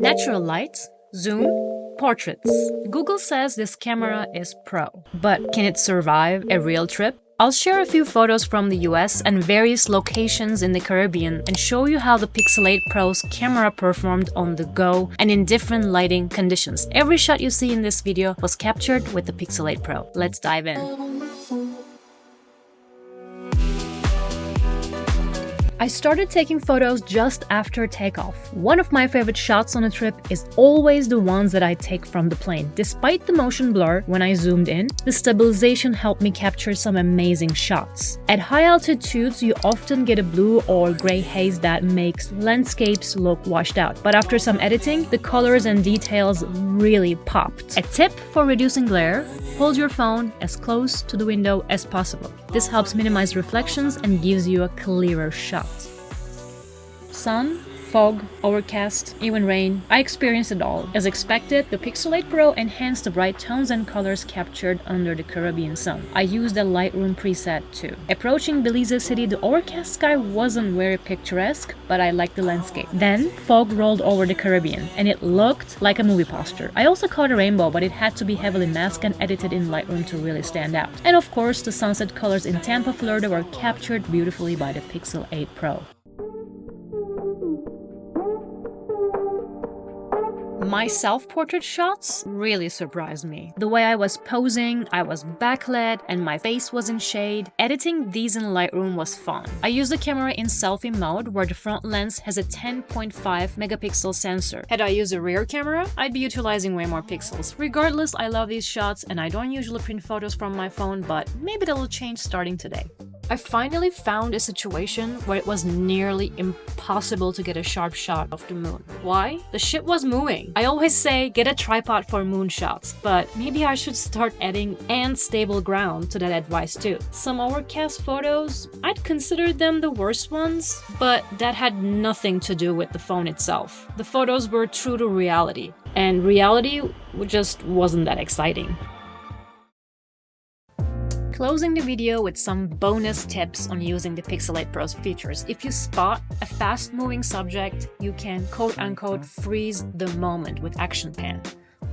Natural light, zoom, portraits. Google says this camera is pro, but can it survive a real trip? I'll share a few photos from the US and various locations in the Caribbean and show you how the Pixel 8 Pro's camera performed on the go and in different lighting conditions. Every shot you see in this video was captured with the Pixel 8 Pro. Let's dive in. I started taking photos just after takeoff. One of my favorite shots on a trip is always the ones that I take from the plane. Despite the motion blur when I zoomed in, the stabilization helped me capture some amazing shots. At high altitudes, you often get a blue or gray haze that makes landscapes look washed out. But after some editing, the colors and details really popped. A tip for reducing glare: hold your phone as close to the window as possible. This helps minimize reflections and gives you a clearer shot. Sun, fog, overcast, even rain, I experienced it all. As expected, the Pixel 8 Pro enhanced the bright tones and colors captured under the Caribbean sun. I used the Lightroom preset too. Approaching Belize City, the overcast sky wasn't very picturesque, but I liked the landscape. Then, fog rolled over the Caribbean, and it looked like a movie poster. I also caught a rainbow, but it had to be heavily masked and edited in Lightroom to really stand out. And of course, the sunset colors in Tampa, Florida were captured beautifully by the Pixel 8 Pro. My self-portrait shots really surprised me. The way I was posing, I was backlit, and my face was in shade. Editing these in Lightroom was fun. I used the camera in selfie mode, where the front lens has a 10.5 megapixel sensor. Had I used a rear camera, I'd be utilizing way more pixels. Regardless, I love these shots, and I don't usually print photos from my phone, but maybe that'll change starting today. I finally found a situation where it was nearly impossible to get a sharp shot of the moon. Why? The ship was moving. I always say get a tripod for moon shots, but maybe I should start adding and stable ground to that advice too. Some overcast photos, I'd consider them the worst ones, but that had nothing to do with the phone itself. The photos were true to reality, and reality just wasn't that exciting. Closing the video with some bonus tips on using the Pixel 8 Pro's features. If you spot a fast-moving subject, you can quote-unquote freeze the moment with Action Pan,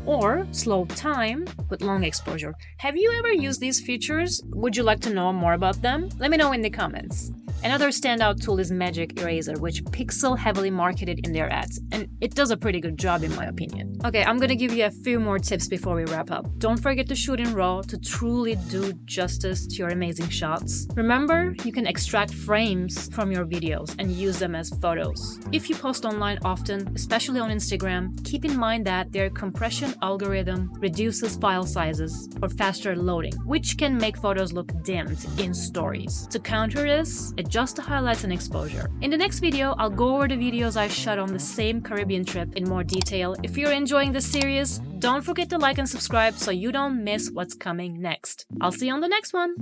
or slow time with long exposure. Have you ever used these features? Would you like to know more about them? Let me know in the comments. Another standout tool is Magic Eraser, which Pixel heavily marketed in their ads, and it does a pretty good job in my opinion. Okay, I'm gonna give you a few more tips before we wrap up. Don't forget to shoot in RAW to truly do justice to your amazing shots. Remember, you can extract frames from your videos and use them as photos. If you post online often, especially on Instagram, keep in mind that their compression algorithm reduces file sizes for faster loading, which can make photos look dimmed in stories. To counter this, adjust the highlights and exposure. In the next video, I'll go over the videos I shot on the same Caribbean trip in more detail. If you're enjoying this series, don't forget to like and subscribe so you don't miss what's coming next. I'll see you on the next one!